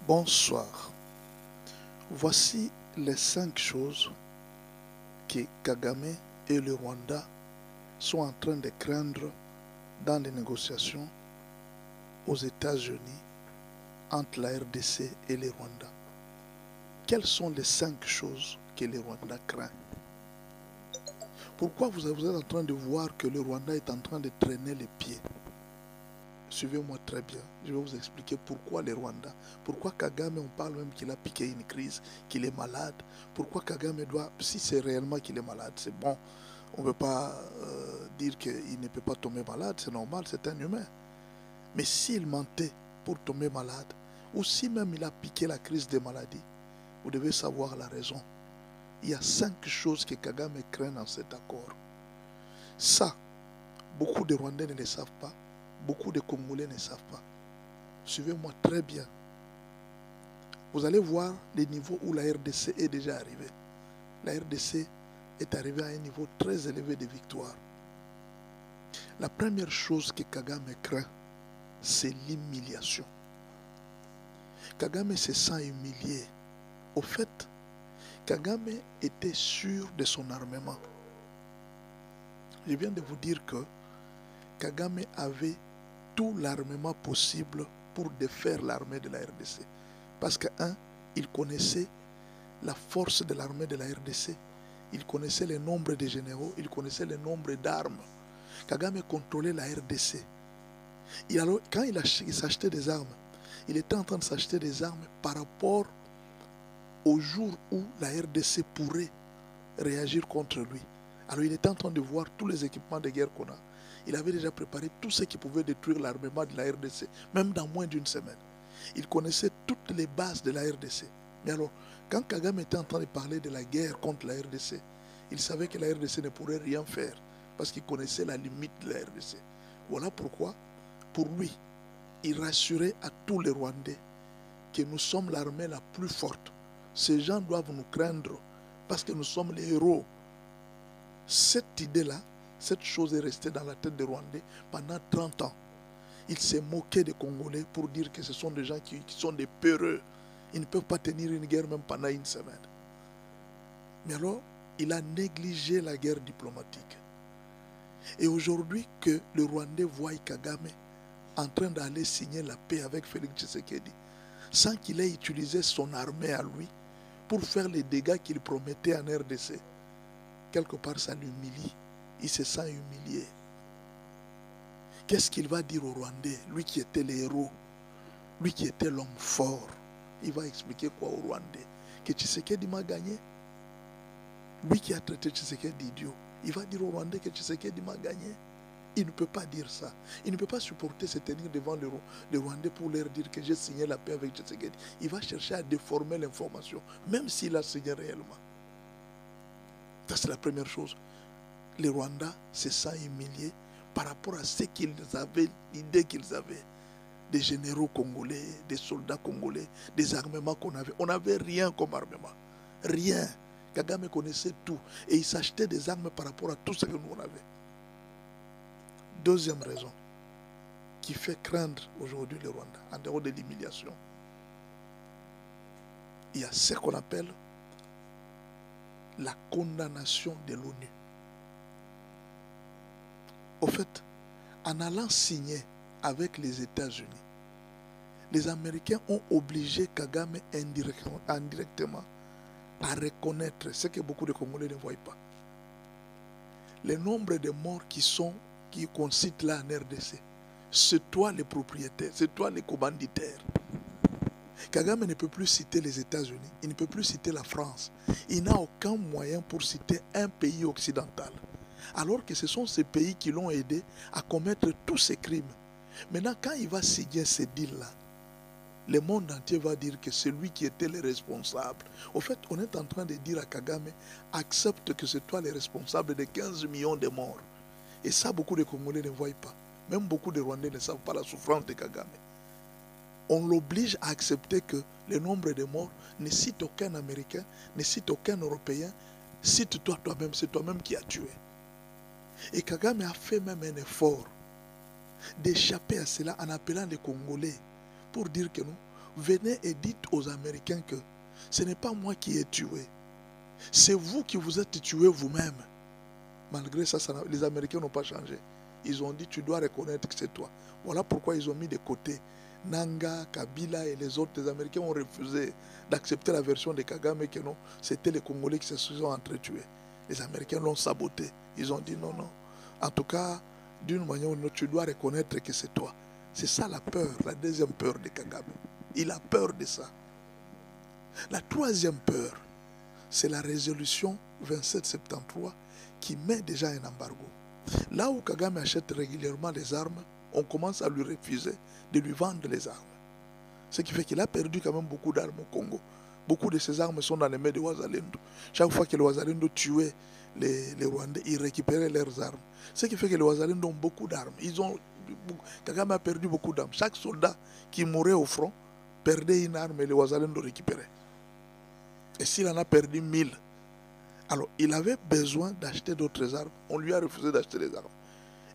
Bonsoir. Voici les 5 choses que Kagame et le Rwanda sont en train de craindre dans les négociations aux États-Unis entre la RDC et le Rwanda. Quelles sont les 5 choses que le Rwanda craint? Pourquoi vous êtes en train de voir que le Rwanda est en train de traîner les pieds? Suivez-moi très bien. Je vais vous expliquer pourquoi le Rwanda. Pourquoi Kagame, on parle même qu'il a piqué une crise, qu'il est malade. Pourquoi Kagame doit, si c'est réellement qu'il est malade, c'est bon. On ne peut pas dire qu'il ne peut pas tomber malade, c'est normal, c'est un humain. Mais s'il mentait pour tomber malade, ou si même il a piqué la crise des maladies, vous devez savoir la raison. Il y a 5 choses que Kagame craint dans cet accord. Ça, beaucoup de Rwandais ne le savent pas. Beaucoup de Congolais ne savent pas. Suivez-moi très bien. Vous allez voir les niveaux où la RDC est déjà arrivée. La RDC est arrivée à un niveau très élevé de victoire. La première chose que Kagame craint, c'est l'humiliation. Kagame se sent humilié. Au fait, Kagame était sûr de son armement. Je viens de vous dire que Kagame avait tout l'armement possible pour défaire l'armée de la RDC. Parce que, il connaissait la force de l'armée de la RDC, il connaissait le nombre de généraux, il connaissait le nombre d'armes. Kagame contrôlait la RDC. Et alors, quand il s'achetait des armes, il était en train de s'acheter des armes par rapport au jour où la RDC pourrait réagir contre lui. Alors, il était en train de voir tous les équipements de guerre qu'on a. Il avait déjà préparé tout ce qui pouvait détruire l'armement de la RDC, même dans moins d'une semaine. Il connaissait toutes les bases de la RDC. Mais alors, quand Kagame était en train de parler de la guerre contre la RDC, il savait que la RDC ne pourrait rien faire parce qu'il connaissait la limite de la RDC. Voilà pourquoi, pour lui, il rassurait à tous les Rwandais que nous sommes l'armée la plus forte. Ces gens doivent nous craindre parce que nous sommes les héros. Cette idée-là, cette chose est restée dans la tête des Rwandais pendant 30 ans. Il s'est moqué des Congolais pour dire que ce sont des gens qui sont des peureux. Ils ne peuvent pas tenir une guerre même pendant une semaine. Mais alors, il a négligé la guerre diplomatique. Et aujourd'hui que le Rwandais voit Kagame en train d'aller signer la paix avec Félix Tshisekedi, sans qu'il ait utilisé son armée à lui pour faire les dégâts qu'il promettait en RDC, quelque part ça l'humilie. Il se sent humilié. Qu'est-ce qu'il va dire aux Rwandais, lui qui était le héros, lui qui était l'homme fort? Il va expliquer quoi aux Rwandais? Que Tshisekedi m'a gagné? Lui qui a traité Tshisekedi d'idiot, il va dire aux Rwandais que Tshisekedi m'a gagné? Il ne peut pas dire ça. Il ne peut pas supporter se tenir devant les Rwandais pour leur dire que j'ai signé la paix avec Tshisekedi. Il va chercher à déformer l'information, même s'il a signé réellement. Ça, c'est la première chose. Les Rwandais se sentent humiliés par rapport à ce qu'ils avaient, l'idée qu'ils avaient. Des généraux congolais, des soldats congolais, des armements qu'on avait. On n'avait rien comme armement. Rien. Kagame connaissait tout. Et il s'achetait des armes par rapport à tout ce que nous on avait. Deuxième raison qui fait craindre aujourd'hui le Rwanda, en dehors de l'humiliation, il y a ce qu'on appelle la condamnation de l'ONU. Au fait, en allant signer avec les États-Unis, les Américains ont obligé Kagame indirectement à reconnaître ce que beaucoup de Congolais ne voient pas. Le nombre de morts qu'on cite là en RDC, c'est toi les propriétaires, c'est toi les commanditaires. Kagame ne peut plus citer les États-Unis, il ne peut plus citer la France. Il n'a aucun moyen pour citer un pays occidental. Alors que ce sont ces pays qui l'ont aidé à commettre tous ces crimes. Maintenant, quand il va signer ces deals-là, le monde entier va dire que c'est lui qui était le responsable. Au fait, on est en train de dire à Kagame, accepte que c'est toi le responsable de 15 millions de morts. Et ça, beaucoup de Congolais ne voient pas. Même beaucoup de Rwandais ne savent pas la souffrance de Kagame. On l'oblige à accepter que le nombre de morts ne cite aucun Américain, ne cite aucun Européen, cite toi-même, c'est toi-même qui as tué. Et Kagame a fait même un effort d'échapper à cela en appelant les Congolais pour dire que nous, venez et dites aux Américains que ce n'est pas moi qui ai tué. C'est vous qui vous êtes tué vous-même. Malgré ça, les Américains n'ont pas changé. Ils ont dit, tu dois reconnaître que c'est toi. Voilà pourquoi ils ont mis de côté Nanga, Kabila et les autres. Les Américains ont refusé d'accepter la version de Kagame que non, c'était les Congolais qui se sont entretués. Les Américains l'ont saboté. Ils ont dit non, non. En tout cas, d'une manière ou d'une autre, tu dois reconnaître que c'est toi. C'est ça la peur, la deuxième peur de Kagame. Il a peur de ça. La troisième peur, c'est la résolution 2773 qui met déjà un embargo. Là où Kagame achète régulièrement les armes, on commence à lui refuser de lui vendre les armes. Ce qui fait qu'il a perdu quand même beaucoup d'armes au Congo. Beaucoup de ces armes sont dans les mains de Ouazalendo. Chaque fois que les Ouazalendo tuaient les Rwandais, ils récupéraient leurs armes. Ce qui fait que les Ouazalendo ont beaucoup d'armes. Kagame a perdu beaucoup d'armes. Chaque soldat qui mourait au front perdait une arme et les Ouazalendo récupéraient. Et s'il en a perdu 1000, alors il avait besoin d'acheter d'autres armes. On lui a refusé d'acheter les armes.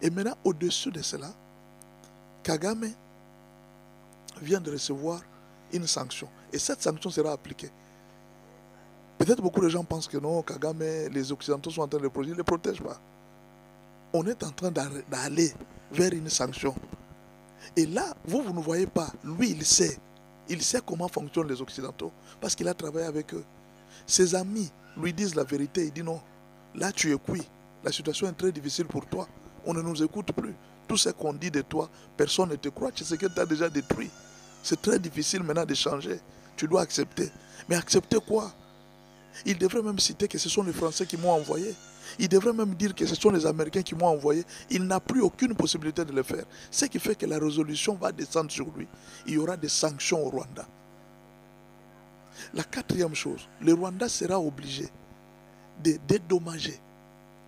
Et maintenant, au-dessus de cela, Kagame vient de recevoir une sanction. Et cette sanction sera appliquée. Peut-être beaucoup de gens pensent que non, Kagame, les Occidentaux sont en train de le protéger. Ils ne les protègent pas. On est en train d'aller vers une sanction. Et là, vous ne voyez pas. Lui, il sait. Il sait comment fonctionnent les Occidentaux. Parce qu'il a travaillé avec eux. Ses amis lui disent la vérité. Il dit non, là tu es cuit. La situation est très difficile pour toi. On ne nous écoute plus. Tout ce qu'on dit de toi, personne ne te croit. C'est ce que tu as déjà détruit. C'est très difficile maintenant de changer. Tu dois accepter. Mais accepter quoi? Il devrait même citer que ce sont les Français qui m'ont envoyé. Il devrait même dire que ce sont les Américains qui m'ont envoyé. Il n'a plus aucune possibilité de le faire. Ce qui fait que la résolution va descendre sur lui. Il y aura des sanctions au Rwanda. La quatrième chose, le Rwanda sera obligé de dédommager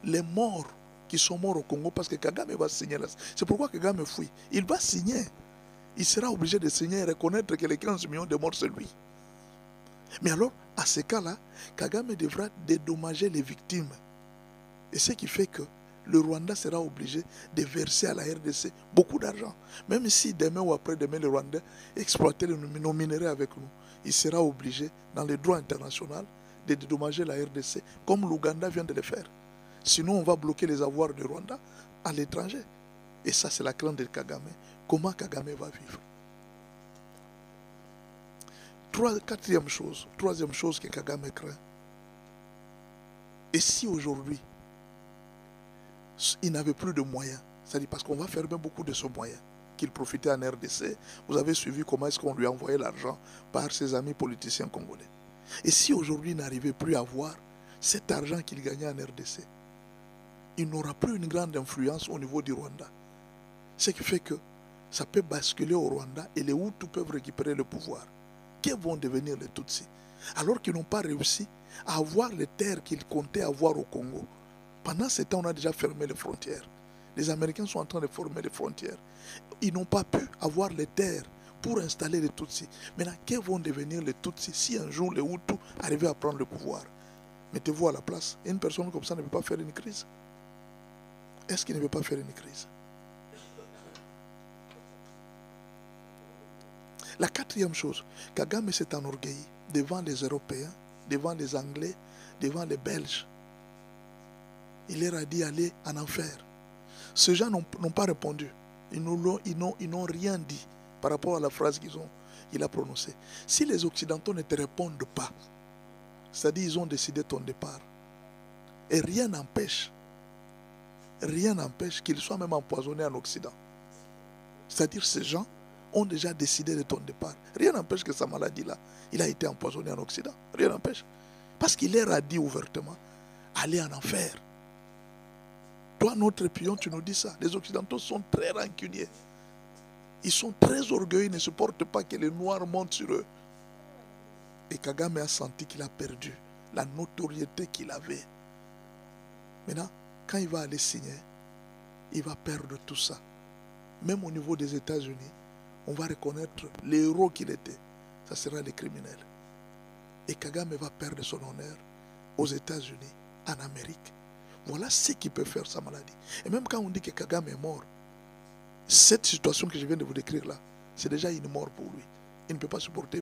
les morts qui sont morts au Congo parce que Kagame va signer là. C'est pourquoi Kagame fuit. Il va signer. Il sera obligé de signer et reconnaître que les 15 millions de morts, c'est lui. Mais alors, à ce cas-là, Kagame devra dédommager les victimes. Et ce qui fait que le Rwanda sera obligé de verser à la RDC beaucoup d'argent. Même si demain ou après-demain, le Rwanda exploitait nos minerais avec nous, il sera obligé, dans le droit international, de dédommager la RDC, comme l'Ouganda vient de le faire. Sinon, on va bloquer les avoirs du Rwanda à l'étranger. Et ça, c'est la crainte de Kagame. Comment Kagame va vivre? Troisième chose que Kagame craint. Et si aujourd'hui, il n'avait plus de moyens, c'est-à-dire parce qu'on va fermer beaucoup de ses moyens, qu'il profitait en RDC, vous avez suivi comment est-ce qu'on lui a envoyé l'argent par ses amis politiciens congolais. Et si aujourd'hui il n'arrivait plus à avoir cet argent qu'il gagnait en RDC, il n'aura plus une grande influence au niveau du Rwanda. Ce qui fait que ça peut basculer au Rwanda et les Hutus peuvent récupérer le pouvoir. Que vont devenir les Tutsis? Alors qu'ils n'ont pas réussi à avoir les terres qu'ils comptaient avoir au Congo. Pendant ce temps, on a déjà fermé les frontières. Les Américains sont en train de fermer les frontières. Ils n'ont pas pu avoir les terres pour installer les Tutsis. Maintenant, que vont devenir les Tutsis si un jour les Hutus arrivaient à prendre le pouvoir? Mettez-vous à la place. Une personne comme ça ne peut pas faire une crise. Est-ce qu'il ne veut pas faire une crise? La quatrième chose, Kagame s'est enorgueilli devant les Européens, devant les Anglais, devant les Belges. Il leur a dit aller en enfer. Ces gens n'ont pas répondu. Ils n'ont rien dit par rapport à la phrase qu'il a prononcée. Si les Occidentaux ne te répondent pas, c'est-à-dire ils ont décidé ton départ, et rien n'empêche qu'ils soient même empoisonnés en Occident. C'est-à-dire ces gens ont déjà décidé de ton départ. Rien n'empêche que sa maladie-là, il a été empoisonné en Occident. Rien n'empêche. Parce qu'il leur a dit ouvertement, allez en enfer. Toi, notre pion, tu nous dis ça. Les Occidentaux sont très rancuniers. Ils sont très orgueilleux, ils ne supportent pas que les Noirs montent sur eux. Et Kagame a senti qu'il a perdu la notoriété qu'il avait. Maintenant, quand il va aller signer, il va perdre tout ça. Même au niveau des États-Unis, on va reconnaître les héros qu'il était. Ça sera les criminels. Et Kagame va perdre son honneur aux États-Unis, en Amérique. Voilà ce qui peut faire sa maladie. Et même quand on dit que Kagame est mort, cette situation que je viens de vous décrire là, c'est déjà une mort pour lui. il ne peut pas supporter